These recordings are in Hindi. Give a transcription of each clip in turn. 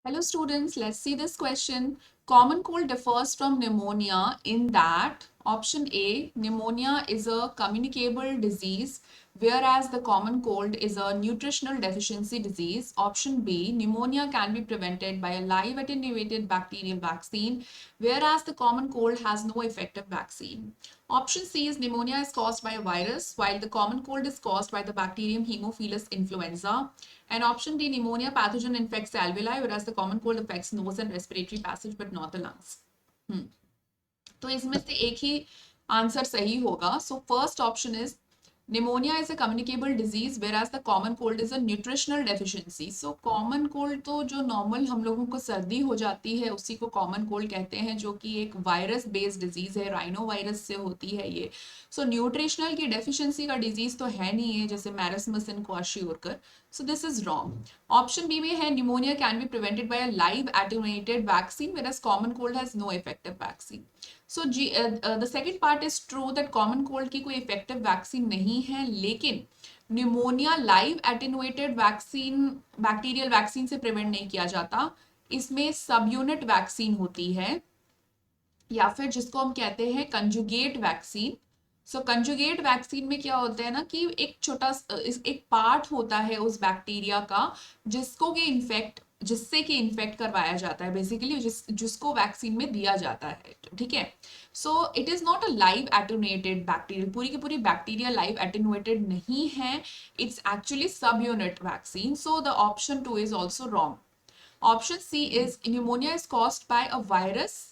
Hello students, let's see this question. Common cold differs from pneumonia in that option A, pneumonia is a communicable disease, whereas the common cold is a nutritional deficiency disease. Option B, pneumonia can be prevented by a live attenuated bacterial vaccine, whereas the common cold has no effective vaccine. Option C is pneumonia is caused by a virus, while the common cold is caused by the bacterium Haemophilus influenza. And option D, pneumonia pathogen infects the alveoli, whereas the common cold affects nose and respiratory passage, but not the lungs. तो इसमें से एक ही आंसर सही होगा. So first option is pneumonia is a communicable disease whereas the common cold is a nutritional deficiency. So common cold तो जो normal हम लोगों को सर्दी हो जाती है उसी को common cold कहते हैं, जो कि एक वायरस बेस्ड डिजीज है, राइनो वायरस से होती है ये. सो न्यूट्रिशनल की डेफिशिएंसी का डिजीज तो है नहीं है जैसे marasmus and kwashiorkor. So this is wrong. Option B में है pneumonia can be prevented by a live attenuated vaccine whereas common cold has no effective vaccine. So the second part is true that common cold की कोई इफेक्टिव वैक्सीन नहीं है, लेकिन pneumonia live attenuated vaccine bacterial vaccine से प्रिवेंट नहीं किया जाता. इसमें सब यूनिट वैक्सीन होती है या फिर जिसको हम कहते हैं कंजुगेट वैक्सीन. सो कंजुगेट वैक्सीन में क्या होता है ना कि एक छोटा एक पार्ट होता है उस बैक्टीरिया का जिससे कि इन्फेक्ट करवाया जाता है, बेसिकली जिसको वैक्सीन में दिया जाता है. ठीक है. So it is not a live attenuated bacterial, पूरी की पूरी बैक्टीरिया लाइव एटेनुएटेड नहीं है. It's actually subunit vaccine. So the option 2 is also wrong. Option C is pneumonia is caused by a virus.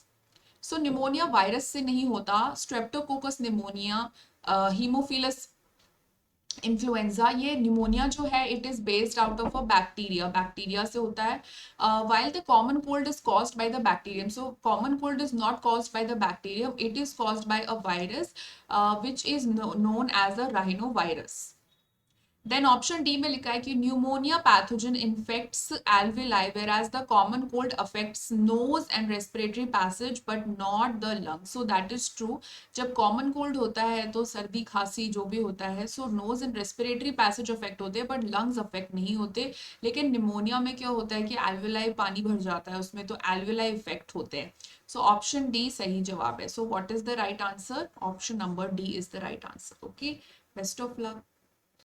So pneumonia virus से नहीं होता. स्ट्रेप्टोकोकस निमोनिया, हीमोफिलस इन्फ्लुएंजा, ये निमोनिया जो है it is based out of a bacteria से होता है. While the common cold is caused by the bacterium. So common cold is not caused by the bacterium, it is caused by a virus which is known as a rhinovirus. Then option D में लिखा है कि pneumonia pathogen infects alveoli whereas the common cold affects nose and respiratory passage but not the lungs. So that is true. जब common cold होता है तो सर्दी खांसी जो भी होता है, so nose and respiratory passage affect होते हैं but lungs affect नहीं होते. लेकिन निमोनिया में क्या होता है कि alveoli पानी भर जाता है उसमें, तो alveoli affect होते हैं. So option D सही जवाब है. So what is the right answer? Option number D is the right answer. Okay. Best of luck.